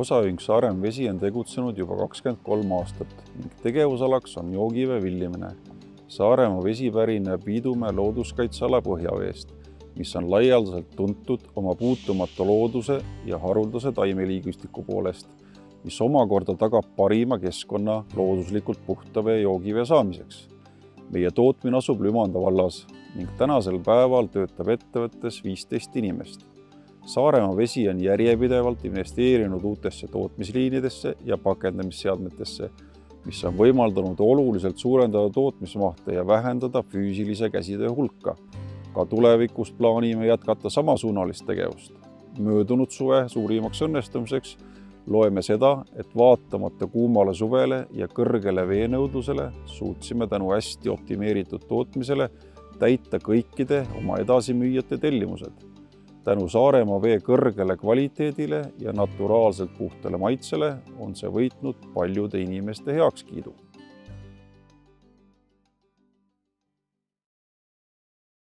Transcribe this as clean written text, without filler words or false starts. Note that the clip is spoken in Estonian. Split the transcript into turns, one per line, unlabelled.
Osaühing Saaremaa Vesi on tegutsenud juba 23 aastat ning tegevusalaks on joogivee villimine. Saaremaa vesi pärineb Viidumäe looduskaitseala põhjaveest, mis on laialdaselt tuntud oma puutumatu looduse ja haruldase taimeliigistiku poolest, mis omakorda tagab parima keskkonna looduslikult puhta vee joogivee saamiseks. Meie tootmine asub Lümanda vallas ning tänasel päeval töötab ettevõttes 15 inimest. Saaremaa Vesi on järjepidevalt investeerinud uutesse tootmisliinidesse ja pakendamisseadmetesse, mis on võimaldanud oluliselt suurendada tootmismahte ja vähendada füüsilise käsitöö hulka. Ka tulevikus plaanime jätkata samasuunalist tegevust. Möödunud suve suurimaks õnnestumiseks loeme seda, et vaatamata kuumale suvele ja kõrgele veenõudlusele suutsime tänu hästi optimeeritud tootmisele täita kõikide oma edasimüüjate tellimused. Tänu Saaremaa vee kõrgele kvaliteedile ja naturaalselt puhtale maitsele on see võitnud paljude inimeste heakskiidu.